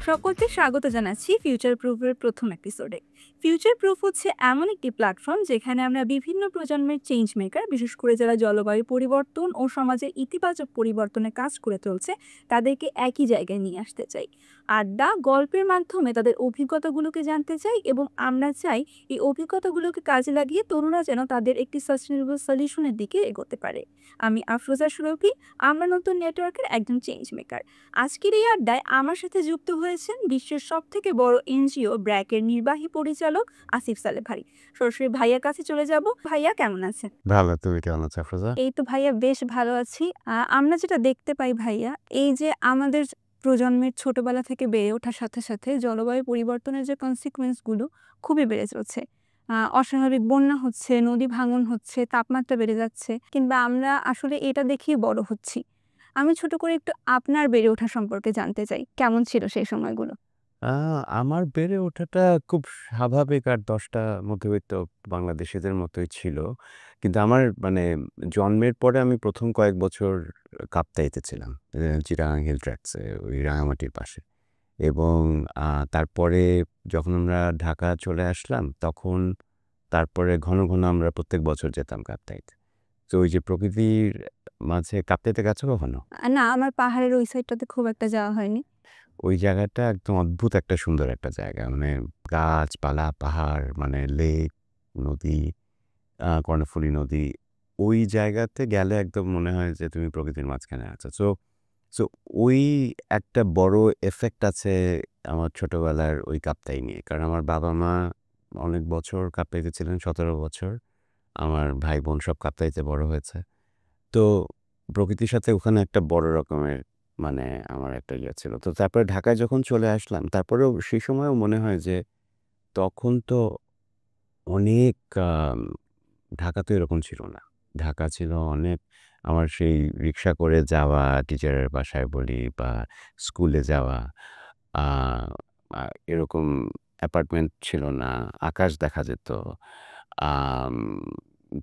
সকলকে স্বাগত জানাচ্ছি ফিউচার প্রুফের প্রথম এপিসোডে। ফিউচার প্রুফ হচ্ছে এমন একটি প্ল্যাটফর্ম যেখানে আমরা বিভিন্ন প্রজন্মের চেঞ্জ মেকার, বিশেষ করে যারা জলবায়ু পরিবর্তন ও সমাজের ইতিবাচক পরিবর্তনে কাজ করে চলছে, তাদেরকে একই জায়গায় নিয়ে আসতে চাই। আড্ডা, গল্পের মাধ্যমে তাদের অভিজ্ঞতাগুলোকে জানতে চাই এবং আমরা চাই এই অভিজ্ঞতাগুলোকে কাজে লাগিয়ে তরুণরা যেন তাদের একটি সাস্টেনেবল সলিউশনের দিকে এগোতে পারে। আমি আফরোজা সুরভি, আমরা নতুন নেটওয়ার্কের একজন চেঞ্জ মেকার। আজকের এই আড্ডায় আমার সাথে যুক্ত হয়েছেন বিশ্বের সবথেকে বড় এনজিও ব্র্যাকের নির্বাহী পরিচালক আসিফ সালেহ ভাই। সরাসরি ভাইয়ার কাছে চলে যাব। ভাইয়া কেমন আছেন? ভালো, তুমি কেমন আছো আফরোজা? এই তো ভাইয়া বেশ ভালো আছি। আমরা যেটা দেখতে পাই ভাইয়া, এই যে আমাদের প্রজন্মের ছোটবেলা থেকে বেড়ে ওঠার সাথে সাথে জলবায়ু পরিবর্তনের যে কনসিকুয়েন্স গুলো খুবই বেড়ে চলছে। অস্বাভাবিক বন্যা হচ্ছে, নদী ভাঙন হচ্ছে, তাপমাত্রা বেড়ে যাচ্ছে, কিংবা আমরা আসলে এটা দেখেই বড় হচ্ছি। আমি ছোট করে একটু আপনার বেড়ে ওঠা সম্পর্কে জানতে চাই। কেমন ছিল সেই সময়গুলো? আ আমার বেড়ে ওঠাটা খুব স্বাভাবিক আর ১০ টা মধ্যবিত্ত বাংলাদেশীদের মতোই ছিল। কিন্তু আমার মানে জন্মের পরে আমি ১ম কয়েক বছর কাপ্তাইতে ছিলাম। চিটাগাং হিল ট্র্যাক্সে ওই রাঙামাটির পাশে। এবং তারপরে যখন আমরা ঢাকা চলে আসলাম তখন তারপরে ঘন, ঘন আমরা প্রত্যেক বছর যেতাম কাপ্তাইতে। তো ওই যে প্রকৃতির মাঝে কাপ্তাইতে গেছো কখনো? না, আমার পাহাড়ের ওই সাইডটাতে খুব একটা যাওয়া হয়নি। ওই জায়গাটা একদম অদ্ভুত একটা সুন্দর একটা জায়গা। মানে গাছপালা, পাহাড়, মানে লেক, নদী, কর্ণফুলী নদী। ওই জায়গাতে গেলে একদম মনে হয় যে তুমি প্রকৃতির মাঝখানে আছো। সো ওই একটা বড় এফেক্ট আছে আমার ছোটবেলার ওই কাপ্তাই নিয়ে। কারণ আমার বাবা-মা অনেক বছর কাপ্তাইতে ছিলেন, ১৭ বছর। আমার ভাই-বোন সব কাপ্তাইতে বড় হয়েছে। তো প্রকৃতির সাথে ওখানে একটা বড় রকমের মানে আমার একটা ইয়ে ছিল। তো তারপরে ঢাকায় যখন চলে আসলাম, তারপরেও সেই সময়েও মনে হয় যে তখন তো অনেক ঢাকা তো এরকম ছিল না। ঢাকা ছিল অনেক আমার সেই রিক্সা করে যাওয়া, টিচারের বাসায় বলি বা স্কুলে যাওয়া। আ আ এরকম অ্যাপার্টমেন্ট ছিল না। আকাশ দেখা যেত। আম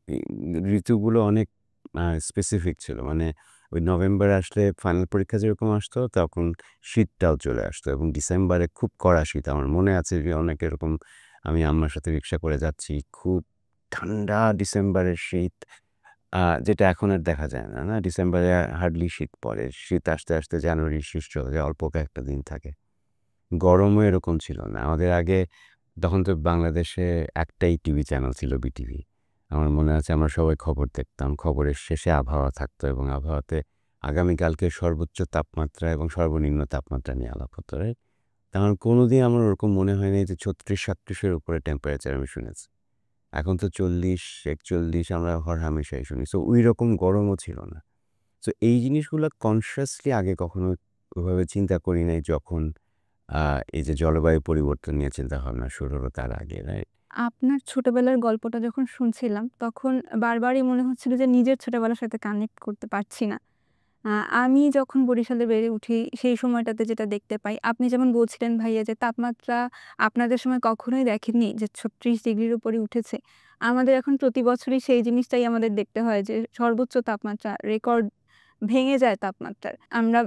ই ঋতুগুলো অনেক স্পেসিফিক ছিল। মানে ওই নভেম্বর আসলে ফাইনাল পরীক্ষা যেরকম আসতো, তখন শীতটাও চলে আসতো এবং ডিসেম্বরে খুব কড়া শীত। আমার মনে আছে যে অনেক এরকম আমি আম্মার সাথে রিক্সা করে যাচ্ছি। খুব ঠান্ডা ডিসেম্বরের শীত, যেটা এখন আর দেখা যায় না, না? ডিসেম্বরে হার্ডলি শীত পড়ে। শীত আসতে, আসতে জানুয়ারির শেষ চলে যায়। অল্প কয়েকটা দিন থাকে। গরমও এরকম ছিল না। আমাদের আগে তখন তো বাংলাদেশে একটাই টিভি চ্যানেল ছিল, বিটিভি। আমার মনে আছে আমরা সবাই খবর দেখতাম। খবরের শেষে আবহাওয়া থাকতো এবং আবহাওয়াতে আগামীকালকের সর্বোচ্চ তাপমাত্রা এবং সর্বনিম্ন তাপমাত্রা নিয়ে আলাপ হতো, রাইট? তেমন কোনোদিন আমার ওরকম মনে হয়নি যে ৩৬-৩৭ এর উপরে টেম্পারেচার আমি শুনেছি। এখন তো ৪০-৪১ আমরা হরহামেশাই শুনি। সো ঐরকম গরমও ছিল না। সো এই জিনিসগুলা কনসিয়াসলি আগে কখনো ওভাবে চিন্তা করি নাই যখন আ এই যে জলবায়ু পরিবর্তন নিয়ে চিন্তাভাবনা শুরু হলো তার আগে, রাইট? আপনার ছোটবেলার গল্পটা যখন শুনছিলাম, তখন বারবারই মনে হচ্ছিল যে নিজের ছোটবেলার সাথে কানেক্ট করতে পারছি না। আ আমি যখন বরিশালে বেড়ে উঠি, সেই সময়টাতে যেটা দেখতে পাই, আপনি যেমন বলছিলেন ভাইয়া যে তাপমাত্রা আপনাদের সময় কখনোই দেখেননি যে ৩৬ ডিগ্রির উপরে উঠেছে। আমাদের এখন প্রতি বছরই সেই জিনিসটাই আমাদের দেখতে হয় যে সর্বোচ্চ তাপমাত্রা রেকর্ড ভেঙে যায় তাপমাত্রার। আমরা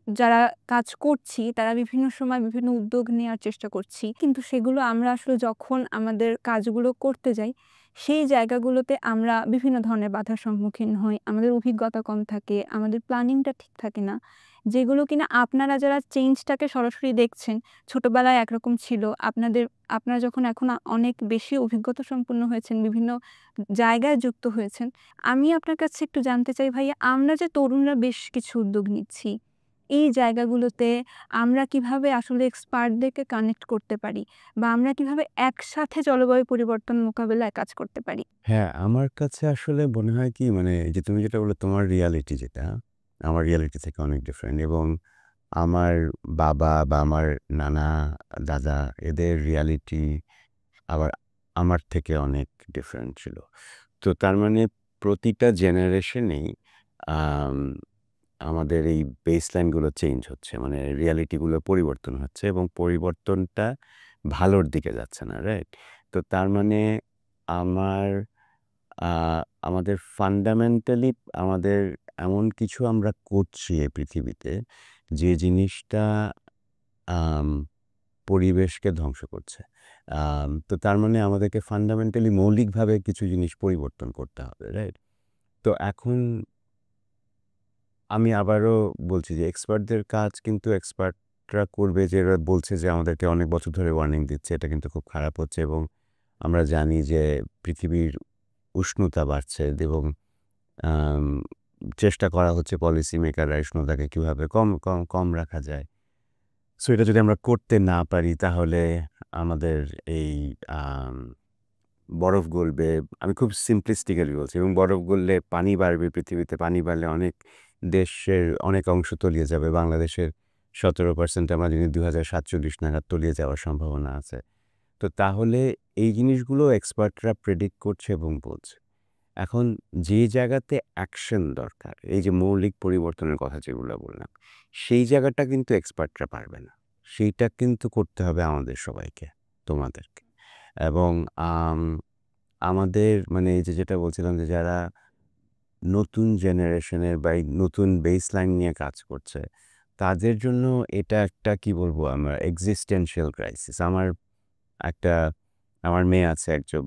যারা কাজ করছি তারা বিভিন্ন সময় বিভিন্ন উদ্যোগ নেওয়ার চেষ্টা করছি। কিন্তু সেগুলো আমরা আসলে যখন আমাদের কাজগুলো করতে যাই, সেই জায়গাগুলোতে আমরা বিভিন্ন ধরনের বাধার সম্মুখীন হই। আমাদের অভিজ্ঞতা কম থাকে, আমাদের প্ল্যানিংটা ঠিক থাকে না। যেগুলো কিনা আপনারা যারা চেঞ্জটাকে সরাসরি দেখছেন, ছোটবেলায় একরকম ছিল। আপনারা যখন এখন অনেক বেশি অভিজ্ঞতা সম্পন্ন হয়েছেন, বিভিন্ন জায়গায় যুক্ত হয়েছেন। আমি আপনার কাছে একটু জানতে চাই ভাইয়া, আমরা যে তরুণরা বেশ কিছু উদ্যোগ নিচ্ছি, এই জায়গাগুলোতে আমরা কিভাবে আসলে এক্সপার্টদেরকে কানেক্ট করতে পারি? বা আমরা কিভাবে একসাথে জলবায়ু পরিবর্তন মোকাবেলায় কাজ করতে পারি? হ্যাঁ, আমার কাছে আসলে মনে হয় কি, মানে এই যে তুমি যেটা বললে তোমার রিয়ালিটি যেটা, আমার রিয়ালিটি থেকে অনেক ডিফারেন্ট এবং আমার বাবা বা আমার নানা, দাদা এদের রিয়ালিটি আবার আমার থেকে অনেক ডিফারেন্ট ছিল। তো তার মানে প্রতিটা জেনারেশনেই আম আমাদের এই বেসলাইনগুলো চেঞ্জ হচ্ছে। মানে রিয়ালিটিগুলো পরিবর্তন হচ্ছে এবং পরিবর্তনটা ভালোর দিকে যাচ্ছে না, রাইট? তো তার মানে আমার আ আমাদের ফান্ডামেন্টালি আমাদের এমন কিছু আমরা করছি এই পৃথিবীতে যে জিনিসটা আম পরিবেশকে ধ্বংস করছে। তো তার মানে আমাদেরকে ফান্ডামেন্টালি মৌলিকভাবে কিছু জিনিস পরিবর্তন করতে হবে, রাইট? তো এখন আমি আবারও বলছি যে এক্সপার্টদের কাজ কিন্তু এক্সপার্টরা করবে, যে এরা বলছে যে আমাদেরকে অনেক বছর ধরে ওয়ার্নিং দিচ্ছে, এটা কিন্তু খুব খারাপ হচ্ছে। এবং আমরা জানি যে পৃথিবীর উষ্ণতা বাড়ছে এবং আম চেষ্টা করা হচ্ছে পলিসি মেকাররা উষ্ণতাকে কীভাবে কম কম কম রাখা যায়। সো এটা যদি আমরা করতে না পারি তাহলে আমাদের এই আম বরফ গলবে। আমি খুব সিম্পলিস্টিক্যালি বলছি, এবং বরফ গললে পানি বাড়বে পৃথিবীতে। পানি বাড়লে অনেক দেশের অনেক অংশ তলিয়ে যাবে। বাংলাদেশের 17% আমরা জানি 2047 নাগাদ তলিয়ে যাওয়ার সম্ভাবনা আছে। তো তাহলে এই জিনিসগুলো এক্সপার্টরা প্রেডিক্ট করছে এবং বলছে। এখন যে জায়গাতে অ্যাকশন দরকার, এই যে মৌলিক পরিবর্তনের কথা যেগুলো বললাম, সেই জায়গাটা কিন্তু এক্সপার্টরা পারবে না। সেইটা কিন্তু করতে হবে আমাদের সবাইকে, তোমাদেরকে। এবং আমাদের মানে এই যে যেটা বলছিলাম যে যারা নতুন জেনারেশনের বা এই নতুন বেসলাইন নিয়ে কাজ করছে, তাদের জন্য এটা একটা কি বলবো, আমার এক্সিস্টেন্সিয়াল ক্রাইসিস। একটা আমার মেয়ে আছে একজন,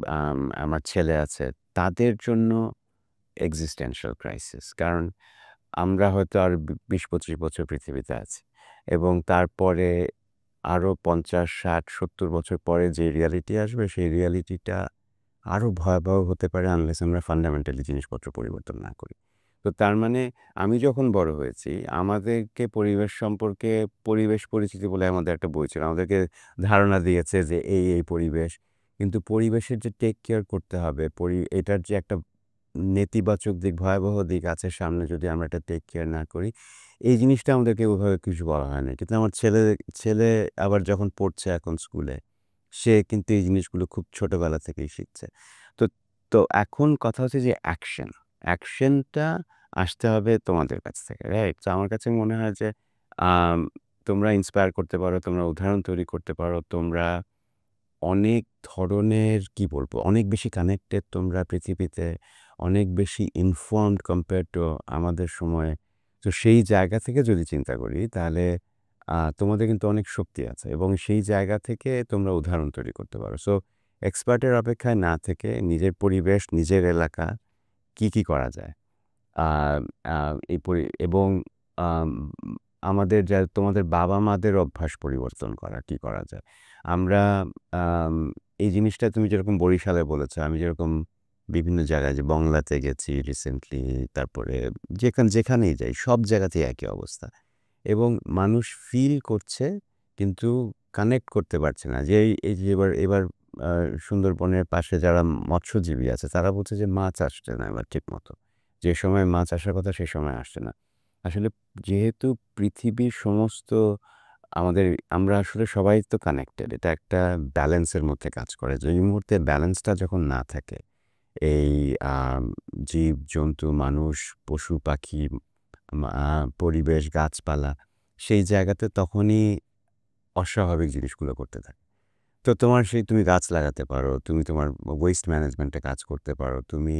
আমার ছেলে আছে, তাদের জন্য এক্সিস্টেন্সিয়াল ক্রাইসিস। কারণ আমরা হয়তো আর 20-25 বছর পৃথিবীতে আছি, এবং তারপরে আরও 50, 60, 70 বছর পরে যে রিয়ালিটি আসবে, সেই রিয়ালিটিটা আরও ভয়াবহ হতে পারে আনলেস আমরা ফান্ডামেন্টালি জিনিসপত্র পরিবর্তন না করি। তো তার মানে আমি যখন বড় হয়েছি, আমাদেরকে পরিবেশ সম্পর্কে পরিবেশ পরিচিতি বলে আমাদের একটা বই ছিল। আমাদেরকে ধারণা দিয়েছে যে এই পরিবেশ। কিন্তু পরিবেশের যে টেক কেয়ার করতে হবে, এটার যে একটা নেতিবাচক দিক, ভয়াবহ দিক আছে সামনে, যদি আমরা এটা টেক কেয়ার না করি, এই জিনিসটা আমাদেরকে ওইভাবে কিছু বলা হয় না। কিন্তু আমার ছেলে আবার যখন পড়ছে এখন স্কুলে, সে কিন্তু এই জিনিসগুলো খুব ছোটবেলা থেকেই শিখছে। তো তো এখন কথা হচ্ছে যে অ্যাকশনটা আসতে হবে তোমাদের কাছ থেকে, রাইট? তো আমার কাছে মনে হয় যে আম তোমরা ইন্সপায়ার করতে পারো, তোমরা উদাহরণ তৈরি করতে পারো, তোমরা অনেক ধরনের কি বলবো, অনেক বেশি কানেক্টেড তোমরা পৃথিবীতে, অনেক বেশি ইনফর্মড কম্পেয়ার টু আমাদের সময়ে। তো সেই জায়গা থেকে যদি চিন্তা করি, তাহলে তোমাদের কিন্তু অনেক শক্তি আছে, এবং সেই জায়গা থেকে তোমরা উদাহরণ তৈরি করতে পারো। সো এক্সপার্টের অপেক্ষায় না থেকে নিজের পরিবেশ, নিজের এলাকা কি করা যায়, আ আ এই এবং আম আমাদের তোমাদের বাবা-মাদের অভ্যাস পরিবর্তন করা, কি করা যায়? আমরা আম এই জিনিসটা তুমি যেরকম বরিশালে বলেছ, আমি যেরকম বিভিন্ন জায়গায় যে বংলাতে গেছি রিসেন্টলি, তারপরে যেখানেই যাই সব জায়গাতেই একই অবস্থা। এবং মানুষ ফিল করছে কিন্তু কানেক্ট করতে পারছে না। যে এই যে এবার আ সুন্দরবনের পাশে যারা মৎস্যজীবী আছে, তারা বলছে যে মাছ আসছে না এবার ঠিকমতো। যে সময় মাছ আসার কথা সে সময় আসছে না। আসলে যেহেতু পৃথিবীর সমস্ত আমাদের আমরা আসলে সবাই তো কানেক্টেড। এটা একটা ব্যালেন্সের মধ্যে কাজ করে। যে এই মুহূর্তে ব্যালেন্সটা যখন না থাকে, এই আম জীব-জন্তু, মানুষ, পশু-পাখি, পরিবেশ, গাছপালা, সেই জায়গাতে তখনই অস্বাভাবিক জিনিসগুলো করতে থাকে। তো তুমি গাছ লাগাতে পারো, তুমি তোমার ওয়েস্ট ম্যানেজমেন্টে কাজ করতে পারো, তুমি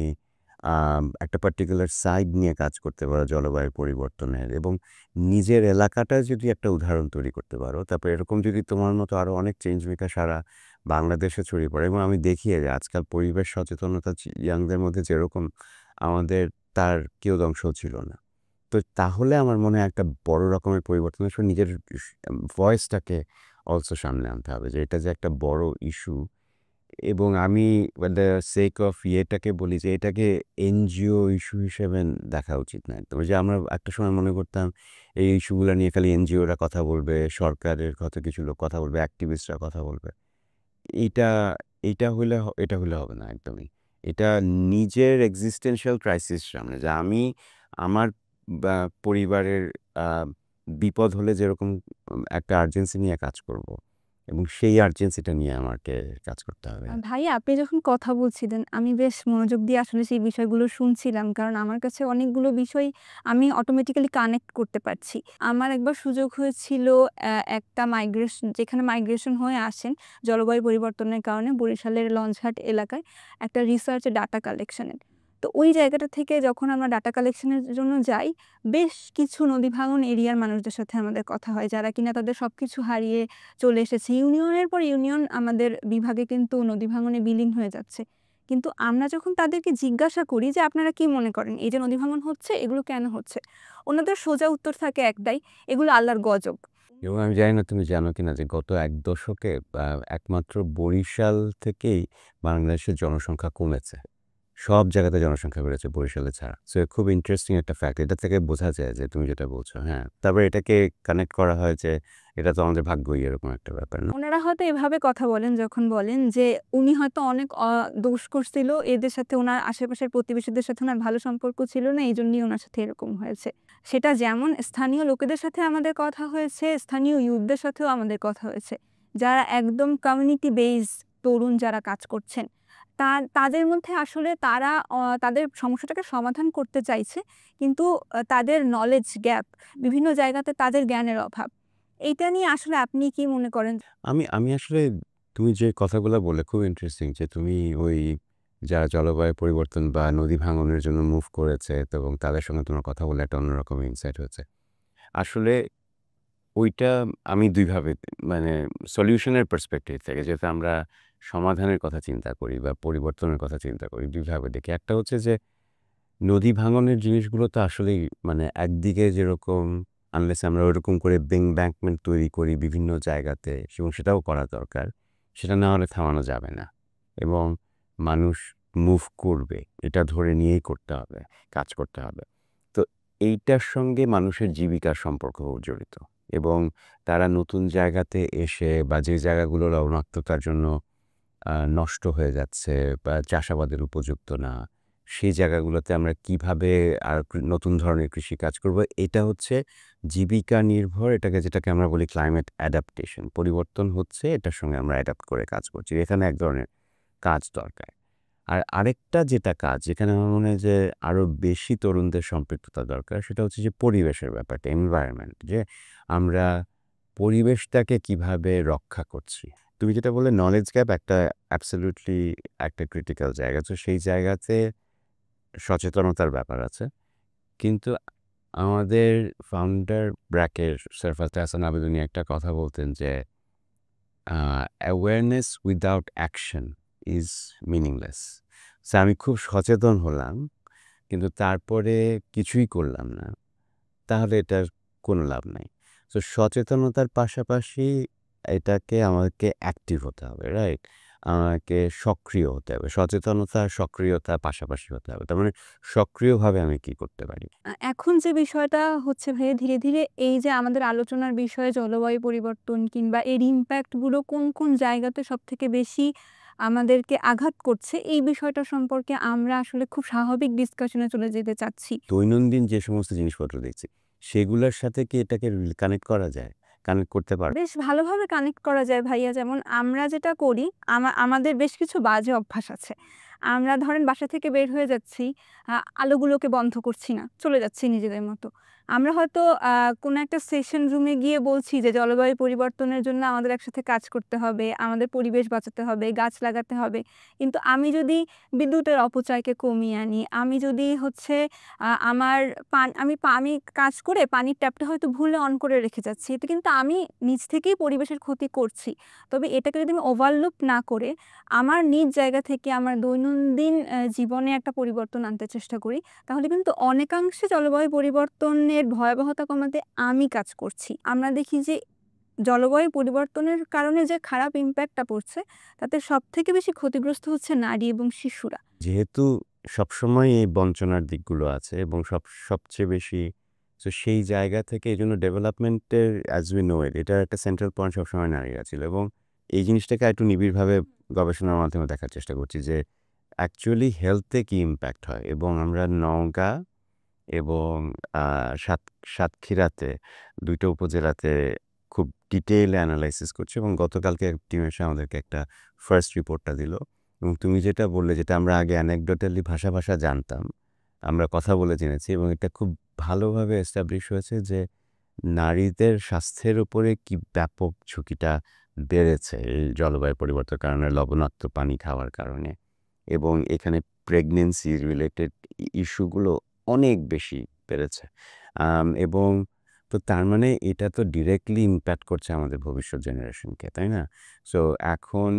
একটা পার্টিকুলার সাইড নিয়ে কাজ করতে পারো জলবায়ু পরিবর্তনের, এবং নিজের এলাকাটা যদি একটা উদাহরণ তৈরি করতে পারো, তারপর এরকম যদি তোমার মতো আরও অনেক চেঞ্জ মেকার সারা বাংলাদেশে ছড়িয়ে পড়ে। এবং আমি দেখি যে আজকাল পরিবেশ সচেতনতা ইয়াংদের মধ্যে যেরকম, আমাদের তার কিয়দংশও ছিল না। তো তাহলে আমার মনে হয় একটা বড় রকমের পরিবর্তন আসবে। নিজের ভয়েসটাকে অলসো সামনে আনতে হবে, যে এটা যে একটা বড় ইস্যু। এবং আমি দ্য সেক অফ ইয়েটাকে বলি যে এটাকে এনজিও ইস্যু হিসেবে দেখা উচিত না একদম। যে আমরা একটা সময় মনে করতাম এই ইস্যুগুলো নিয়ে খালি এনজিওরা কথা বলবে, সরকারের কত কিছু লোক কথা বলবে, অ্যাক্টিভিস্টরা কথা বলবে। এইটা এটা হলে হবে না একদমই। এটা নিজের এক্সিস্টেন্সিয়াল ক্রাইসিস সামনে, যে আমি আমার বা পরিবারের আ বিপদ হলে যেরকম একটা আর্জেন্সি নিয়ে কাজ করব, এবং সেই আর্জেন্সিটা নিয়ে আমাকে কাজ করতে হবে। ভাইয়া আপনি যখন কথা বলছিলেন, আমি বেশ মনোযোগ দিয়ে আসলে সেই বিষয়গুলো শুনছিলাম। কারণ আমার কাছে অনেকগুলো বিষয় আমি অটোমেটিক্যালি কানেক্ট করতে পারছি। আমার একবার সুযোগ হয়েছিল একটা যেখানে মাইগ্রেশন হয়ে আসেন জলবায়ু পরিবর্তনের কারণে বরিশালের লঞ্চঘাট এলাকায় একটা রিসার্চ ডাটা কালেকশনের। তো ওই জায়গাটা থেকে যখন আমরা ডাটা কালেকশনের জন্য যাই, বেশ কিছু নদী ভাঙন এরিয়ার মানুষদের সাথে আমাদের কথা হয়, যারা কিনা তাদের সবকিছু হারিয়ে চলে এসেছে। ইউনিয়নের পর ইউনিয়ন আমাদের বিভাগে কিন্তু নদী ভাঙনে বিলীন হয়ে যাচ্ছে। কিন্তু আমরা যখন তাদেরকে জিজ্ঞাসা করি যে, "আপনারা কি মনে করেন এই যে নদী ভাঙন হচ্ছে, এগুলো কেন হচ্ছে?" ওনাদের সোজা উত্তর থাকে একটাই, "এগুলো আল্লাহর গজব।" এবং আমি জানি না তুমি জানো কিনা যে গত ১ দশকে একমাত্র বরিশাল থেকেই বাংলাদেশের জনসংখ্যা কমেছে। সব জায়গাতে জনসংখ্যা বেড়েছে বরিশালে ছাড়া। সো খুব ইন্টারেস্টিং একটা ফ্যাক্ট। এটা থেকে বোঝা যায় যে তুমি যেটা বলছো, হ্যাঁ। তারপরে এটাকে কানেক্ট করা হয় যে এটা তো আমাদের ভাগ্যই এরকম একটা ব্যাপার না? উনারা হয়তো এভাবে কথা বলেন যখন বলেন যে উনি হয়তো অনেক দোষ করছিল। এদের সাথে উনার আশেপাশের প্রতিবেশীদের সাথে উনার ভালো সম্পর্ক ছিল না। এজন্যই উনার সাথে এরকম হয়েছে। সেটা যেমন স্থানীয় লোকেদের সাথে আমাদের কথা হয়েছে, স্থানীয় ইয়ুথদের সাথেও আমাদের কথা হয়েছে। যারা একদম কমিউনিটি বেইস তরুণ যারা কাজ করছেন। তাদের মধ্যে আসলে তারা তাদের সমস্যাটাকে সমাধান করতে চাইছে। কিন্তু তাদের নলেজ গ্যাপ, বিভিন্ন জায়গাতে তাদের জ্ঞানের অভাব। এইটা নিয়ে আসলে আপনি কি মনে করেন? আমি আসলে তুমি যে কথাগুলা বললে খুব ইন্টারেস্টিং যে তুমি ওই যারা জলবায়ু পরিবর্তন বা নদী ভাঙনের জন্য মুভ করেছে এবং তাদের সঙ্গে তোমার কথা বলে একটা অন্যরকম ইনসাইট হয়েছে। আসলে ওইটা আমি ২ ভাবে মানে সলিউশনের পার্সপেক্টিভ থেকে যেহেতু আমরা সমাধানের কথা চিন্তা করি বা পরিবর্তনের কথা চিন্তা করি ২ ভাবে দেখি। একটা হচ্ছে যে নদী ভাঙনের জিনিসগুলো তো আসলেই মানে একদিকে যেরকম আনলেস আমরা ওরকম করে এম্বাঙ্কমেন্ট তৈরি করি বিভিন্ন জায়গাতে এবং সেটাও করা দরকার। সেটা না হলে থামানো যাবে না এবং মানুষ মুভ করবে। এটা ধরে নিয়েই করতে হবে, কাজ করতে হবে। তো এইটার সঙ্গে মানুষের জীবিকার সম্পর্কও জড়িত এবং তারা নতুন জায়গাতে এসে বা যে জায়গাগুলো লবণাক্ততার জন্য নষ্ট হয়ে যাচ্ছে বা চাষাবাদের উপযুক্ত না, সেই জায়গাগুলোতে আমরা কিভাবে আর নতুন ধরনের কৃষিকাজ করব, এটা হচ্ছে জীবিকা নির্ভর এটাকে যেটাকে আমরা বলি ক্লাইমেট অ্যাডাপ্টেশন। পরিবর্তন হচ্ছে এটার সঙ্গে আমরা অ্যাডাপ্ট করে কাজ করছি। এখানে এক ধরনের কাজ দরকার। আর আরেকটা যেটা কাজ যেখানে আমার মনে হয় যে আরো বেশি তরুণদের সম্পৃক্ততা দরকার সেটা হচ্ছে যে পরিবেশের ব্যাপারটা, এনভায়রনমেন্ট। যে আমরা পরিবেশটাকে কিভাবে রক্ষা করছি। তুমি যেটা বললে নলেজ গ্যাপ একটা অ্যাবসলিউটলি একটা ক্রিটিক্যাল জায়গা। তো সেই জায়গাতে সচেতনতার ব্যাপার আছে। কিন্তু আমাদের ফাউন্ডার ব্র্যাকের সরফরাজ হাসান আবেদনী একটা কথা বলতেন যে awareness without action is meaningless. So আমি খুব সচেতন হলাম কিন্তু তারপরে কিছুই করলাম না। তাহলে এটার কোনো লাভ নাই। সো সচেতনতার পাশাপাশি এটাকে আমাকে অ্যাক্টিভ হতে হবে, রাইট? আমাকে সক্রিয় হতে হবে। সচেতনতা আর সক্রিয়তা পাশাপাশি হতে হবে। তার মানে সক্রিয়ভাবে আমি কি করতে পারি? এখন যে বিষয়টা হচ্ছে ভাইয়া ধীরে, ধীরে এই যে আমাদের আলোচনার বিষয়ে জলবায়ু পরিবর্তন কিংবা এর ইমপ্যাক্ট গুলো কোন, কোন জায়গাতে সবথেকে বেশি আমাদেরকে আঘাত করছে, এই বিষয়টা সম্পর্কে আমরা আসলে খুব স্বাভাবিক ডিসকাশন এ চলে যেতে চাচ্ছি। দৈনন্দিন যে সমস্ত জিনিসপত্র দেখছি, সেগুলার সাথে কি এটাকে কানেক্ট করা যায়? কানেক্ট করতে পারব? বেশ ভালোভাবে কানেক্ট করা যায় ভাইয়া। যেমন আমরা যেটা করি, আমাদের বেশ কিছু বাজে অভ্যাস আছে। আমরা ধরেন বাসা থেকে বের হয়ে যাচ্ছি, আলোগুলোকে বন্ধ করছি না। চলে যাচ্ছি নিজেদের মতো। আমরা হয়তো কোনো একটা সেশন রুমে গিয়ে বলছি যে জলবায়ু পরিবর্তনের জন্য আমাদের একসাথে কাজ করতে হবে, আমাদের পরিবেশ বাঁচাতে হবে, গাছ লাগাতে হবে। কিন্তু আমি যদি বিদ্যুতের অপচয়কে কমিয়ে আনি, আমি যদি হচ্ছে আমার আমি কাজ করে পানির ট্যাপটা হয়তো ভুলে অন করে রেখে যাচ্ছি। এতে কিন্তু আমি নিজ থেকেই পরিবেশের ক্ষতি করছি। তবে এটাকে যদি আমি ওভারলুক না করে আমার নিজ জায়গা থেকে আমার দৈনন্দিন জীবনে একটা পরিবর্তন আনতে চেষ্টা করি, তাহলে কিন্তু অনেকাংশে জলবায়ু পরিবর্তনের ভয়াবহতা কমাতে আমি কাজ করছি। আমরা দেখি যে জলবায়ু পরিবর্তনের কারণে যে খারাপ ইমপ্যাক্টটা পড়ছে, তাতে সবথেকে বেশি ক্ষতিগ্রস্ত হচ্ছে নারী এবং শিশুরা। যেহেতু সবসময় এই বঞ্চনার দিকগুলো আছে এবং সবচেয়ে বেশি সো সেই জায়গা থেকে এজন্য ডেভেলপমেন্টের অ্যাজ উই নো ইট এটার একটা সেন্ট্রাল পয়েন্ট সবসময় নারীরা ছিল এবং এই জিনিসটাকে আরেকটু নিবিড়ভাবে গবেষণার মাধ্যমে দেখার চেষ্টা করছি যে অ্যাকচুয়ালি হেলথে কি ইমপ্যাক্ট হয় এবং আমরা নওগাঁ এবং সাতক্ষীরাতে ২ টা উপজেলাতে খুব ডিটেইলে এনালাইসিস করছি এবং গতকালকে টিম এসে আমাদেরকে একটা ফার্স্ট রিপোর্টটা দিল এবং তুমি যেটা বললে যেটা আমরা আগে অ্যানেকডোটালি ভাষা জানতাম, আমরা কথা বলে জেনেছি এবং এটা খুব ভালোভাবে এস্টাবলিশ হয়েছে যে নারীদের স্বাস্থ্যের উপরে কি ব্যাপক ঝুঁকিটা বেড়েছে এই জলবায়ু পরিবর্তনের কারণে লবণাক্ত পানি খাওয়ার কারণে এবং এখানে প্রেগনেন্সি রিলেটেড ইস্যুগুলো অনেক বেশি বেড়েছে। এবং তো তার মানে এটা তো ডিরেক্টলি ইম্প্যাক্ট করছে আমাদের ভবিষ্যৎ জেনারেশনকে, তাই না? সো এখন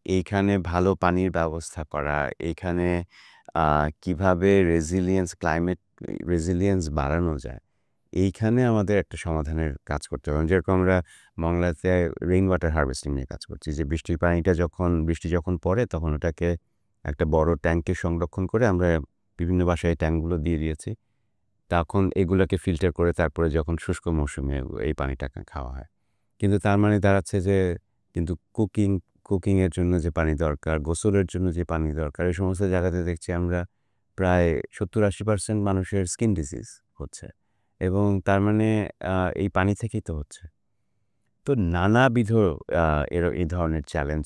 এইখানে ভালো পানির ব্যবস্থা করা, এইখানে কিভাবে ক্লাইমেট রেজিলিয়েন্স বাড়ানো যায়, এইখানে আমাদের একটা সমাধানের কাজ করতে হবে। যেরকম আমরা বাংলাতে রেইন ওয়াটার হারভেস্টিং নিয়ে কাজ করছি, যে বৃষ্টি যখন পড়ে তখন ওটাকে একটা বড় ট্যাঙ্কে সংরক্ষণ করে আমরা বিভিন্ন বাসায় ট্যাঙ্কগুলো দিয়ে দিয়েছি। তখন এগুলোকে ফিল্টার করে তারপরে যখন শুষ্ক মৌসুমে এই পানিটা খাওয়া হয়। কিন্তু তার মানে দাঁড়াচ্ছে যে কিন্তু কুকিংয়ের জন্য যে পানি দরকার, গোসলের জন্য যে পানি দরকার, এই সমস্ত জায়গাতে দেখছি আমরা প্রায় 70-80% মানুষের স্কিন ডিজিজ হচ্ছে, এবং তার মানে এই পানি থেকেই তো হচ্ছে। তো নানাবিধ এই ধরনের চ্যালেঞ্জ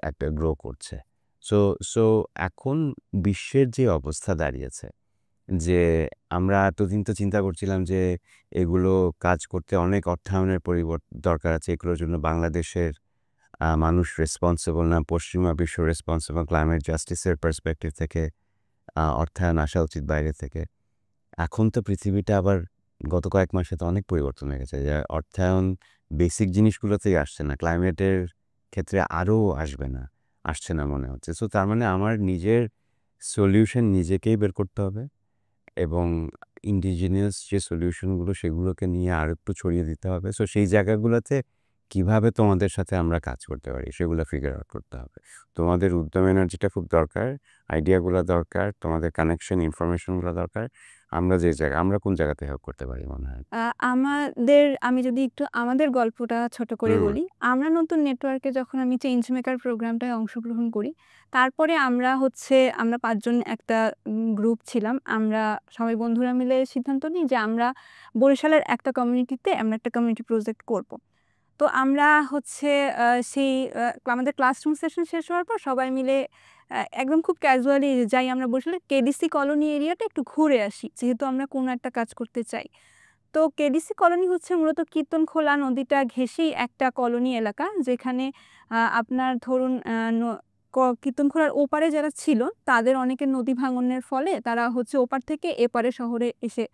একটা গ্রো করছে। সো সো এখন বিশ্বের যে অবস্থা দাঁড়িয়েছে, যে আমরা এতদিন তো চিন্তা করছিলাম যে এগুলো কাজ করতে অনেক অর্থায়নের দরকার আছে, এগুলোর জন্য বাংলাদেশের মানুষ রেসপন্সিবল না, পশ্চিমা বিশ্ব রেসপন্সিবল, ক্লাইমেট জাস্টিসের পার্সপেক্টিভ থেকে অর্থায়ন আসা উচিত বাইরে থেকে। এখন তো পৃথিবীটা আবার গত কয়েক মাসে তো অনেক পরিবর্তন হয়ে গেছে, যে অর্থায়ন বেসিক জিনিসগুলোতেই আসছে না, ক্লাইমেটের ক্ষেত্রে আরও আসছে না মনে হচ্ছে। সো তার মানে আমার নিজের সলিউশন নিজেকেই বের করতে হবে, এবং ইন্ডিজিনিয়াস যে সলিউশনগুলো সেগুলোকে নিয়ে আর একটু ছড়িয়ে দিতে হবে। সো সেই জায়গাগুলোতে কিভাবে তোমাদের সাথে আমরা কাজ করতে পারি সেগুলো ফিগার আউট করতে হবে। তোমাদের উদ্যম এনার্জিটা খুব দরকার, আইডিয়াগুলো দরকার, তোমাদের কানেকশন ইনফরমেশনগুলো দরকার। আমরা কোন জায়গাতে হেল্প করতে পারি মনে হয়? আমি যদি একটু আমাদের গল্পটা ছোট করে হুম। বলি, আমরা নতুন নেটওয়ার্কে যখন আমি চেঞ্জ মেকার প্রোগ্রামটায় অংশগ্রহণ করি, তারপরে আমরা ৫ জন একটা গ্রুপ ছিলাম। আমরা সবাই বন্ধুরা মিলে সিদ্ধান্ত নিই যে আমরা বরিশালের একটা কমিউনিটিতে আমরা একটা কমিউনিটি প্রজেক্ট করব। তো আমরা হচ্ছে আ সেই আমাদের ক্লাসরুম সেশন শেষ হওয়ার পর সবাই মিলে একদম খুব ক্যাজুয়ালি যাই আমরা বরিশালের কেডিসি কলোনি এরিয়াটা একটু ঘুরে আসি। যেহেতু আমরা কোনো একটা কাজ করতে চাই। তো কেডিসি কলোনি হচ্ছে মূলত কীর্তনখোলা নদীটা ঘেঁষেই একটা কলোনি এলাকা, যেখানে আপনার ধরুন ন ক কীর্তনখোলার ওপারে যারা ছিল তাদের অনেকের নদী ভাঙনের ফলে তারা হচ্ছে ওপার থেকে এপারে শহরে এসে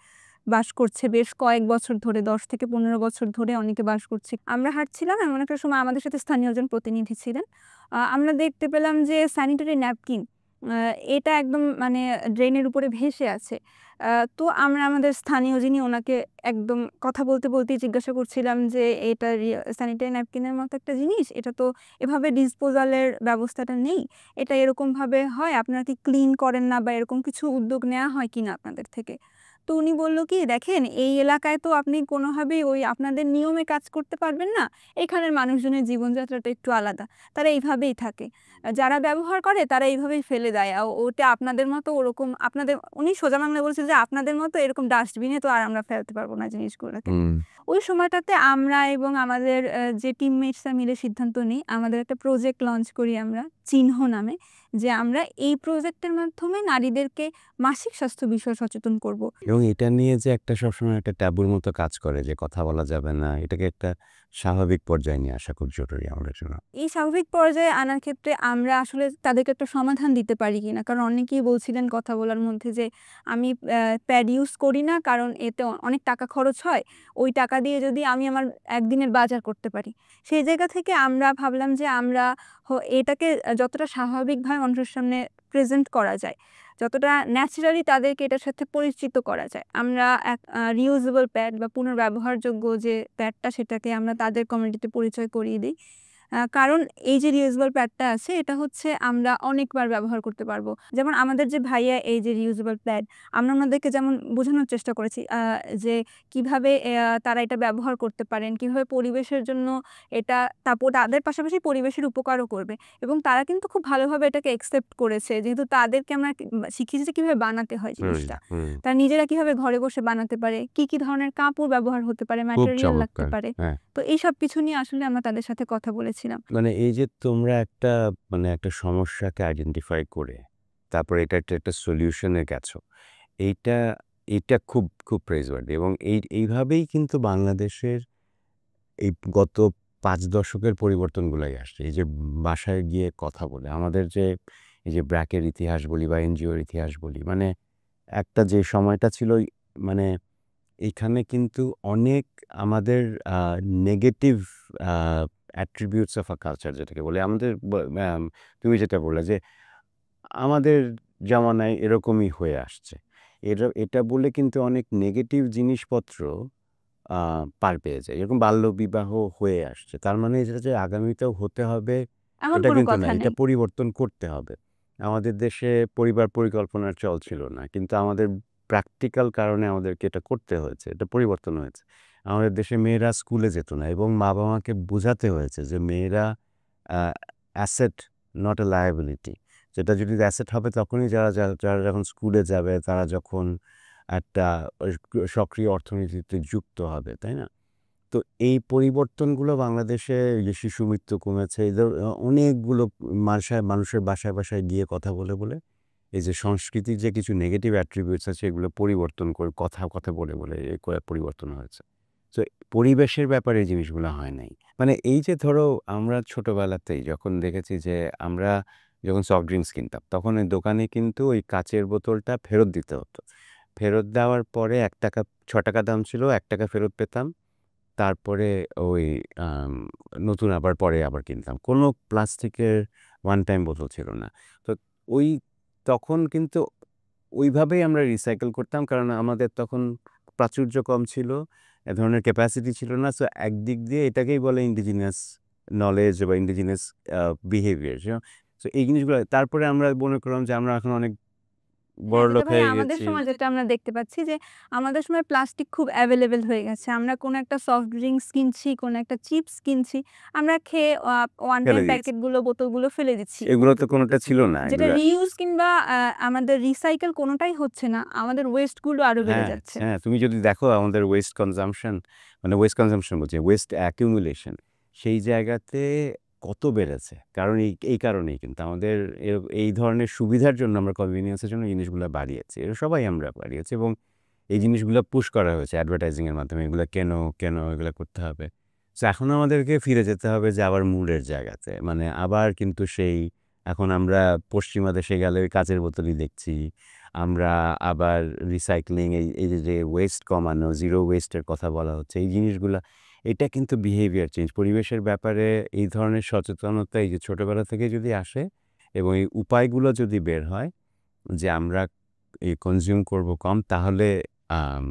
বাস করছে বেশ কয়েক বছর ধরে, ১০ থেকে ১৫ বছর ধরে অনেকে বাস করছে। আমরা হাঁটছিলাম, এমন একটা সময় আমাদের সাথে স্থানীয় একজন প্রতিনিধি ছিলেন। আমরা দেখতে পেলাম যে স্যানিটারি ন্যাপকিন আ এটা একদম মানে ড্রেনের উপরে ভেসে আছে। আ তো আমরা আমাদের স্থানীয় যিনি ওনাকে একদম কথা বলতেই জিজ্ঞাসা করছিলাম যে, "এটা স্যানিটারি ন্যাপকিনের মতো একটা জিনিস। এটা তো এভাবে ডিসপোজাল এর ব্যবস্থাটা নেই। এটা এরকমভাবে হয়, আপনারা কি ক্লিন করেন না বা এরকম কিছু উদ্যোগ নেওয়া হয় কিনা আপনাদের থেকে?" তো উনি বলল কি, "দেখেন, এই এলাকায় তো আপনি কোনোভাবেই ওই আপনাদের নিয়মে কাজ করতে পারবেন না। এখানের মানুষজনের জীবনযাত্রাটা একটু আলাদা। তারা এইভাবেই থাকে। যারা ব্যবহার করে তারা এইভাবেই ফেলে দেয়। ওটা আপনাদের মতো ওরকম আপনাদের" উনি সোজা বাংলায় বলছে যে, "আপনাদের মতো এরকম ডাস্টবিনে তো আর আমরা ফেলতে পারব না জিনিসগুলোকে।" হুম। ওই সময়টাতে আমরা এবং আমাদের যে টিমমেটসরা মিলে সিদ্ধান্ত নিই, আমাদের একটা প্রজেক্ট লঞ্চ করি আমরা, চিহ্ন নামে। যে আমরা এই প্রজেক্টের মাধ্যমে নারীদেরকে মাসিক স্বাস্থ্য বিষয়ে সচেতন করব। এবং এটা নিয়ে যে একটা সবসময় একটা ট্যাবুর মতো কাজ করে, যে কথা বলা যাবে না, এটাকে একটা স্বাভাবিক পর্যায়ে নিয়ে আসা খুব জরুরি আমাদের জন্য। এই স্বাভাবিক পর্যায়ে আনার ক্ষেত্রে আমরা আসলে তাদেরকে একটা সমাধান দিতে পারি কিনা। কারণ অনেকেই বলছিলেন কথা বলার মধ্যে যে, "আমি প্যাড ইউজ করি না, কারণ এতে অনেক টাকা খরচ হয়। ওই টাকা দিয়ে যদি আমি আমার একদিনের বাজার করতে পারি।" সেই জায়গা থেকে আমরা ভাবলাম যে আমরা এটাকে যতটা স্বাভাবিকভাবে মানুষের সামনে প্রেজেন্ট করা যায়, যতটা ন্যাচারালি তাদেরকে এটার সাথে পরিচিত করা যায়, আমরা এক রিউজেবল প্যাড বা পুনর্ব্যবহারযোগ্য যে প্যাডটা সেটাকে আমরা তাদের কমিউনিটিতে পরিচয় করিয়ে দিই। কারণ এই যে রিউজেবল প্যাডটা আছে এটা হচ্ছে আমরা অনেকবার ব্যবহার করতে পারবো। যেমন আমাদের যে ভাইয়া এই যে রিউজেবল প্যাড, আমরা ওনাদেরকে যেমন বোঝানোর চেষ্টা করেছি যে কিভাবে তারা এটা ব্যবহার করতে পারেন, কিভাবে পরিবেশের জন্য এটা তারপর তাদের পাশাপাশি পরিবেশের উপকারও করবে, এবং তারা কিন্তু খুব ভালোভাবে এটাকে অ্যাকসেপ্ট করেছে। যেহেতু তাদেরকে আমরা শিখিয়েছি যে কিভাবে বানাতে হয় হুম, জিনিসটা। হুম। তারা নিজেরা কিভাবে ঘরে বসে বানাতে পারে, কি ধরনের কাপড় ব্যবহার হতে পারে, খুব ম্যাটেরিয়াল লাগতে চমৎকার! পারে। হ্যাঁ। তো এইসব কিছু নিয়ে আসলে আমরা তাদের সাথে কথা বলেছিলাম। মানে এই যে তোমরা একটা সমস্যাকে আইডেন্টিফাই করে তারপরে একটা সলিউশনে গেছো। এইটা এইটা খুব প্রেইজওয়ার্দি, এবং এইভাবেই কিন্তু বাংলাদেশের এই গত ৫ দশকের পরিবর্তনগুলাই আসছে। এই যে বাসায় গিয়ে কথা বলে আমাদের যে এই যে ব্র্যাকের ইতিহাস বলি বা এনজিওর ইতিহাস বলি, মানে একটা যে সময়টা ছিল মানে এখানে কিন্তু অনেক আমাদের negative attributes of a culture যেটাকে বলে আমাদের তুমি যেটা বললে যে আমাদের জামানায় এরকমই হয়ে আসছে। এটা বলে কিন্তু অনেক নেগেটিভ জিনিসপত্র পার পেয়ে যায়। এরকম বাল্যবিবাহ হয়ে আসছে। তার মানে এটা যে আগামীতেও হতে হবে এমন এটা কোনো কিন্তু না। কথা এটা নেই। পরিবর্তন করতে হবে। আমাদের দেশে পরিবার পরিকল্পনার চল ছিল না। কিন্তু আমাদের প্র্যাকটিক্যাল কারণে আমাদেরকে এটা করতে হয়েছে। এটা পরিবর্তন হয়েছে। আমাদের দেশে মেয়েরা স্কুলে যেত না এবং মা-বাবাকে বোঝাতে হয়েছে যে মেয়েরা আ অ্যাসেট নট a লায়াবিলিটি। যেটা যদি অ্যাসেট হবে তখনই যারা যখন স্কুলে যাবে, তারা যখন একটা সক্রিয় অর্থনীতিতে যুক্ত হবে, তাই না? তো এই পরিবর্তনগুলো বাংলাদেশে যে শিশু মৃত্যু কমেছে, এদের অনেকগুলো মানুষের বাসায় গিয়ে কথা বলে এই যে সংস্কৃতির যে কিছু নেগেটিভ অ্যাট্রিবিউটস আছে এগুলো পরিবর্তন করে কথা বলে পরিবর্তন হয়েছে। তো পরিবেশের ব্যাপারে এই জিনিসগুলো হয় নাই। মানে এই যে ধরো আমরা ছোটবেলাতেই যখন দেখেছি যে আমরা যখন সফট ড্রিংকস কিনতাম তখন ওই দোকানে কিন্তু ওই কাচের বোতলটা ফেরত দিতে হতো। ফেরত দেওয়ার পরে ৳১ ৳৬ দাম ছিল, ৳১ ফেরত পেতাম। তারপরে ওই আম নতুন পরে আবার কিনতাম। কোনো প্লাস্টিকের ওয়ান টাইম বোতল ছিল না। তো ওই তখন কিন্তু ওইভাবেই আমরা রিসাইকেল করতাম। কারণ আমাদের তখন প্রাচুর্য কম ছিল। এ ধরনের ক্যাপাসিটি ছিল না। সো একদিক দিয়ে এটাকেই বলে ইন্ডিজিনাস নলেজ বা ইন্ডিজিনাস আ বিহেভিয়ার। সো এই জিনিসগুলো তারপরে আমরা মনে করলাম যে আমরা এখন অনেক হ্যাঁ, যেটা বড়লোক ভাই হয়ে আমাদের গেছি। সময় যেটা আমরা দেখতে পাচ্ছি যে, আমাদের সময় প্লাস্টিক খুব এভেইলেবল হয়ে গেছে। আমরা কোনো একটা সফট ড্রিংকস কিনছি, কোনো একটা চিপস কিনছি, আমরা খেয়ে ওয়ান ফেলে টাইম দিয়েছি। প্যাকেটগুলো, বোতলগুলো ফেলে দিচ্ছি। এগুলো তো কোনটা ছিল না। যেটা এগুলা রিইউজ কিংবা আমাদের রিসাইকেল কোনটাই হচ্ছে না। আমাদের ওয়েস্ট গুলো আরো বেড়ে হ্যাঁ, যাচ্ছে। হ্যাঁ, তুমি যদি দেখো আমাদের ওয়েস্ট কনজাম্পশন বলছি, ওয়েস্ট অ্যাকিউমুলেশন সেই জায়গাতে কত বেড়েছে। কারণ এই কারণেই কিন্তু আমাদের এই ধরনের সুবিধার জন্য আমরা কনভেনিয়েন্স এর জন্য জিনিসগুলা বাড়িয়েছি। এটা সবাই আমরা বাড়িয়েছি এবং এই জিনিসগুলা পুশ করা হয়েছে অ্যাডভার্টাইজিং এর মাধ্যমে। এগুলা কেনো এগুলা করতে হবে। সো এখন আমাদেরকে ফিরে যেতে হবে যে আবার মূলের জায়গাতে। মানে আবার কিন্তু সেই এখন আমরা পশ্চিমা দেশে গেলে ওই কাঁচের বোতলই দেখছি। আমরা আবার রিসাইক্লিং এই যে ওয়েস্ট কমানো, জিরো ওয়েস্টের কথা বলা হচ্ছে। এই জিনিসগুলা এটা কিন্তু বিহেভিয়ার চেঞ্জ। পরিবেশের ব্যাপারে এই ধরনের সচেতনতা এই যে ছোটবেলা থেকে যদি আসে এবং এই উপায়গুলো যদি বের হয় যে আমরা কনজিউম করব কম তাহলে আম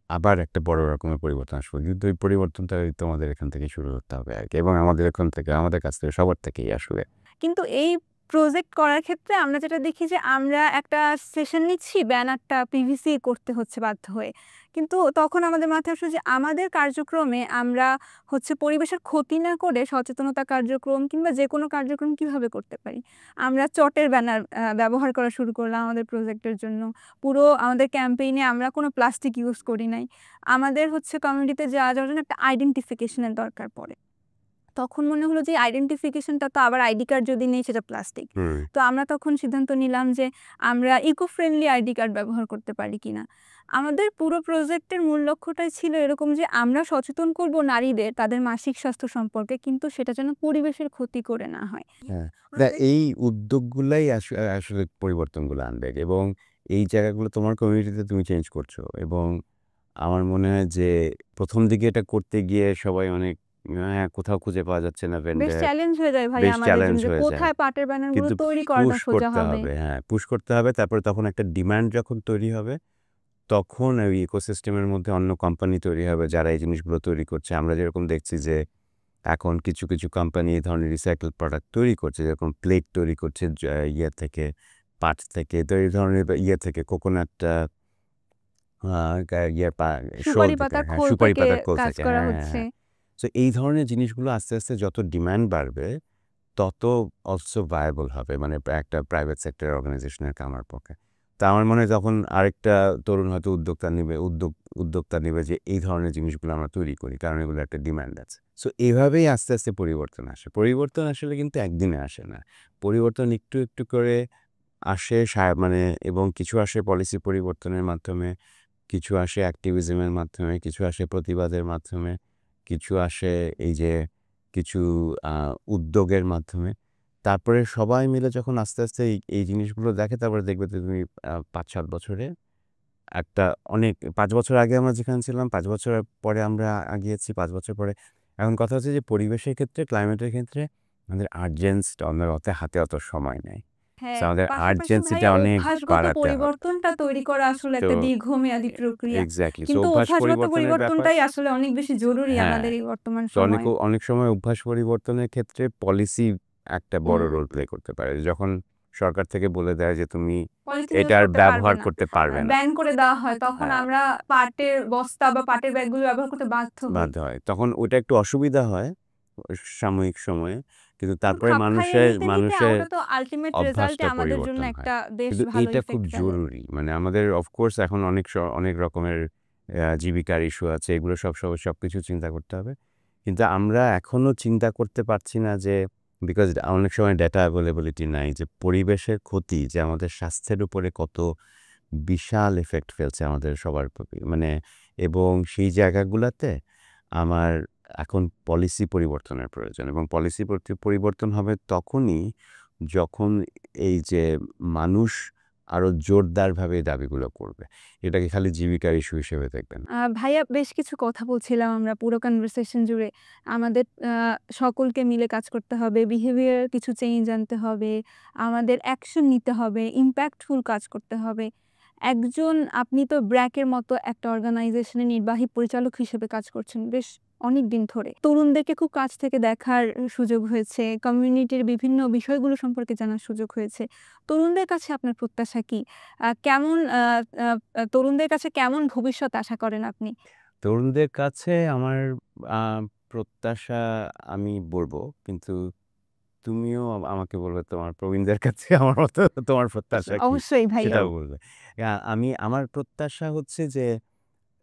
আবার একটা বড় রকমের পরিবর্তন আসবে। কিন্তু এই পরিবর্তনটা তোমাদের এখান থেকে শুরু করতে হবে আরকি এবং আমাদের এখান থেকে আমাদের কাছ থেকে সবার থেকেই আসবে। কিন্তু এই প্রজেক্ট করার ক্ষেত্রে আমরা যেটা দেখি যে আমরা একটা সেশন নিচ্ছি, ব্যানারটা পিভিসি করতে হচ্ছে বাধ্য হয়ে। কিন্তু তখন আমাদের মাথায় আসলো যে আমাদের কার্যক্রমে আমরা হচ্ছে পরিবেশের ক্ষতি না করে সচেতনতা কার্যক্রম কিংবা যেকোনো কার্যক্রম কিভাবে করতে পারি। আমরা চটের ব্যানার ব্যবহার করা শুরু করলাম আমাদের প্রজেক্টের জন্য। পুরো আমাদের ক্যাম্পেইনে আমরা কোনো প্লাস্টিক ইউজ করি নাই। আমাদের হচ্ছে কমিউনিটিতে যাওয়ার জন্য একটা আইডেন্টিফিকেশন এর দরকার পড়ে। তখন মনে হলো যে আইডেন্টিফিকেশনটা তো আবার আইডি কার্ড যদি নেই সেটা প্লাস্টিক। হুম। তো আমরা তখন সিদ্ধান্ত নিলাম যে আমরা ইকো ফ্রেন্ডলি আইডি কার্ড ব্যবহার করতে পারি কিনা। আমাদের পুরো প্রজেক্টের মূল লক্ষ্যটাই ছিল এরকম যে আমরা সচেতন করব নারীদের তাদের মাসিক স্বাস্থ্য সম্পর্কে কিন্তু সেটা যেন পরিবেশের ক্ষতি করে না হয়। হ্যাঁ, এই উদ্যোগগুলাই আসলে পরিবর্তনগুলো আনবে এবং এই জায়গাগুলো তোমার কমিউনিটিতে তুমি চেঞ্জ করছো এবং আমার মনে হয় যে ১ম দিকে এটা করতে গিয়ে সবাই অনেক কোথাও খুঁজে পাওয়া যাচ্ছে না বেশ ভেন্ডর, চ্যালেঞ্জ হয়ে যায় ভাই বেশ আমাদের জন্য চ্যালেঞ্জ যে হয়ে যায়। কোথায় পাটের ব্যানারগুলো কিন্তু তৈরি করাটা পুশ সোজা করতে হবে। হবে, হ্যাঁ, পুশ করতে হবে। তারপরে তখন একটা ডিমান্ড যখন তৈরি হবে, তখন ওই ইকোসিস্টেমের মধ্যে অন্য কোম্পানি তৈরি হবে যারা এই জিনিসগুলো তৈরি করছে। আমরা যেরকম দেখছি যে এখন কিছু কোম্পানি এই ধরনের রিসাইকেল প্রোডাক্ট তৈরি করছে। যেরকম প্লেট তৈরি করছে ইয়ে থেকে, পাট থেকে। তো এই ধরনের থেকে কোকোনাট আ গা ইয়ে পা শোল সুপারি থেকে, পাতার হ্যাঁ, খোল সুপারি থেকে পাতার খোল কাজ থেকে। করা হ্যাঁ, হ্যাঁ, হচ্ছে। হ্যাঁ। সো এই ধরনের জিনিসগুলো আস্তে যত ডিমান্ড বাড়বে, তত অলসো ভায়াবল হবে। মানে একটা প্রাইভেট সেক্টর অর্গানাইজেশনের কামার পক্ষে। তো আমার মনে হয় তখন আরেকটা তরুণ হয়তো উদ্যোক্তা নিবে যে এই ধরনের জিনিসগুলো আমরা তৈরি করি। কারণ এগুলো একটা ডিমান্ড আছে। সো এভাবেই আস্তে পরিবর্তন আসে। পরিবর্তন আসলে কিন্তু একদিনে আসে না। পরিবর্তন একটু করে আসে মানে এবং কিছু আসে পলিসি পরিবর্তনের মাধ্যমে, কিছু আসে অ্যাক্টিভিজমের মাধ্যমে, কিছু আসে প্রতিবাদের মাধ্যমে, কিছু আসে এই যে কিছু আ উদ্যোগের মাধ্যমে। তারপরে সবাই মিলে যখন আস্তে আস্তে এই জিনিসগুলো দেখে তারপরে দেখবে যে তুমি ৫-৭ বছরে একটা অনেক ৫ বছর আগে আমরা যেখানে ছিলাম ৫ বছর পরে আমরা আগিয়েছি ৫ বছর পরে। এখন কথা হচ্ছে যে পরিবেশের ক্ষেত্রে, ক্লাইমেটের ক্ষেত্রে আমাদের আর্জেন্সটা আমাদের হাতে অত সময় নেই। সো হ্যাঁ, আমাদের পাশাপাশি আর্জেন্সিটা ভাইয়া অনেক অভ্যাসগত বাড়াতে হবে। পরিবর্তনটা তৈরি করা আসলে তো একটা দীর্ঘমেয়াদী প্রক্রিয়া। এক্সাক্টলি। সো কিন্তু অভ্যাস অভ্যাসগত পরিবর্তনের ব্যাপার পরিবর্তনটাই আসলে অনেক বেশি জরুরি হ্যাঁ, আমাদের এই বর্তমান তো সময়ে। অনেক সময় অভ্যাস পরিবর্তনের ক্ষেত্রে পলিসি একটা বড় রোল প্লে করতে পারে। যখন সরকার থেকে বলে দেয় যে তুমি পলিথিন ইউজ এটার করতে পারবে ব্যবহার না। করতে পারবে না। ব্যান করে দেওয়া হয় তখন হ্যাঁ, আমরা পাটের বস্তা বা পাটের ব্যাগগুলো ব্যবহার করতে বাধ্য হই। বাধ্য হয়। তখন ওইটা একটু অসুবিধা হয় সাময়িক সময়ে। কিন্তু কিন্তু তারপরে খাপ খাইয়ে মানুষের নিতে মানুষের ওটা তো আল্টিমেট রেজাল্টে অভ্যাসটা আমাদের জন্য পরিবর্তন হয়। একটা বেশ কিন্তু ভালো এইটা খুব ইফেক্ট ফেলে। জরুরি। মানে আমাদের অফ কোর্স এখন অনেক রকমের জীবিকার ইস্যু আছে। এগুলো সবকিছু চিন্তা করতে হবে। কিন্তু আমরা এখনো চিন্তা করতে পারছি না যে বিকজ অনেক সময় ডেটা অ্যাভেইলেবিলিটি নাই যে পরিবেশের ক্ষতি যে আমাদের স্বাস্থ্যের উপরে কত বিশাল ইফেক্ট ফেলছে আমাদের সবার প্রতি। মানে এবং সেই জায়গাগুলাতে আমার এখন পলিসি পরিবর্তনের প্রয়োজন এবং পলিসি পরিবর্তন হবে তখনই যখন এই যে মানুষ আরো জোরদারভাবে এই দাবিগুলো করবে। এটাকে খালি জীবিকার ইস্যু হিসেবে দেখবেন না। ভাইয়া বেশ কিছু কথা বলছিলাম আমরা পুরো কনভারসেশন জুড়ে। আমাদের সকলকে মিলে কাজ করতে হবে, বিহেভিয়ার কিছু চেঞ্জ আনতে হবে, আমাদের অ্যাকশন নিতে হবে, ইমপ্যাক্টফুল কাজ করতে হবে। আপনি তো ব্র্যাকের মতো একটা অর্গানাইজেশনের নির্বাহী পরিচালক হিসেবে কাজ করছেন বেশ অনেকদিন ধরে। তরুণদেরকে খুব কাছ থেকে দেখার সুযোগ হয়েছে, কমিউনিটির বিভিন্ন বিষয়গুলো সম্পর্কে জানার সুযোগ হয়েছে। তরুণদের কাছে আপনার প্রত্যাশা কি? কেমন তরুণদের কাছে কেমন ভবিষ্যৎ আশা করেন আপনি? তরুণদের কাছে আমার আ প্রত্যাশা আমি বলব কিন্তু তুমিও আমাকে বলবে তোমার প্রবীণদের কাছে আমার মতো তোমার প্রত্যাশা কি? অবশ্যই ভাইয়া। সেটাও বলবে। আমার প্রত্যাশা হচ্ছে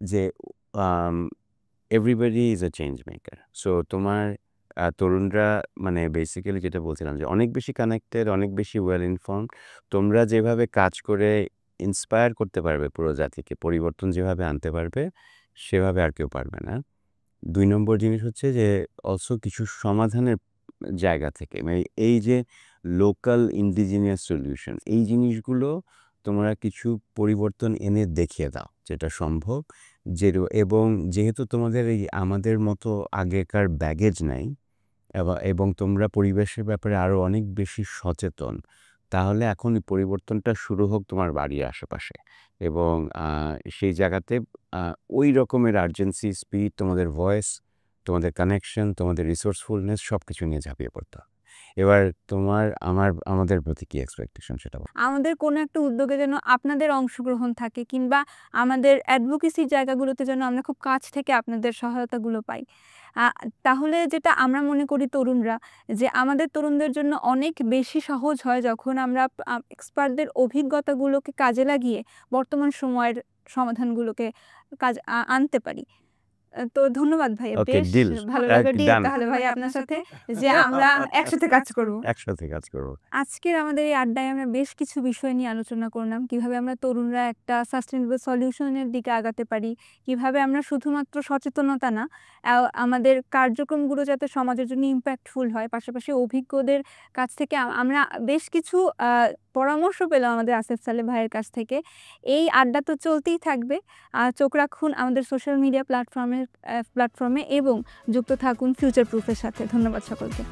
যে I'm everybody is a change maker. So তোমার তরুণরা মানে বেসিক্যালি যেটা বলছিলাম যে অনেক বেশি কানেক্টেড, অনেক বেশি ওয়েল ইনফর্মড। তোমরা যেভাবে কাজ করে ইন্সপায়ার করতে পারবে পুরো জাতিকে, পরিবর্তন যেভাবে আনতে পারবে, সেভাবে আর কেউ পারবে না। ২ নম্বর জিনিস হচ্ছে যে অলসো কিছু সমাধানের জায়গা থেকে মানে এই যে লোকাল ইন্ডিজিনিয়াস সলিউশন এই জিনিসগুলো তোমরা কিছু পরিবর্তন এনে দেখিয়ে দাও যেটা সম্ভব যে এবং যেহেতু তোমাদের এই আমাদের মতো আগেকার ব্যাগেজ নাই এবং তোমরা পরিবেশের ব্যাপারে আরও অনেক বেশি সচেতন তাহলে এখন এই পরিবর্তনটা শুরু হোক তোমার বাড়ির আশেপাশে এবং সেই জায়গাতে ওই রকমের আর্জেন্সি স্পিড তোমাদের ভয়েস তোমাদের কানেকশন তোমাদের রিসোর্সফুলনেস সব কিছু নিয়ে ঝাঁপিয়ে পড়তে হবে। এবার আমাদের প্রতি কি এক্সপেকটেশন সেটা বলো। আমাদের কোনো একটা উদ্যোগে যেন আপনাদের অংশগ্রহণ থাকে কিংবা আমাদের অ্যাডভোকেসির জায়গাগুলোতে যেন আমরা খুব কাছ থেকে আপনাদের সহায়তাগুলো পাই। আ তাহলে যেটা আমরা মনে করি তরুণরা যে আমাদের তরুণদের জন্য অনেক বেশি সহজ হয় যখন আমরা এক্সপার্টদের অভিজ্ঞতাগুলোকে কাজে লাগিয়ে বর্তমান সময়ের সমাধানগুলোকে আনতে পারি। তো ধন্যবাদ ভাইয়া। ওকে বেশ ডিল ভালো লাগলো ডিল ডান তাহলে ভাইয়া আপনার সাথে যে আমরা একসাথে কাজ করব। একসাথে কাজ করবো। আজকের আমাদের এই আড্ডায় আমরা বেশ কিছু বিষয় নিয়ে আলোচনা করলাম। কিভাবে আমরা তরুণরা একটা সাস্টেইনেবল সলিউশন এর দিকে আগাতে পারি। কিভাবে আমরা শুধুমাত্র সচেতনতা না, আমাদের কার্যক্রমগুলো যাতে সমাজের জন্য ইমপ্যাক্টফুল হয়। পাশাপাশি অভিজ্ঞদের কাছ থেকে আমরা বেশ কিছু পরামর্শ পেলাম আমাদের আসিফ সালেহ ভাইয়ের কাছ থেকে। এই আড্ডা তো চলতেই থাকবে। চোখ রাখুন আমাদের সোশ্যাল মিডিয়া প্ল্যাটফর্মে এবং যুক্ত থাকুন ফিউচার প্রুফ এর সাথে। ধন্যবাদ সকলকে।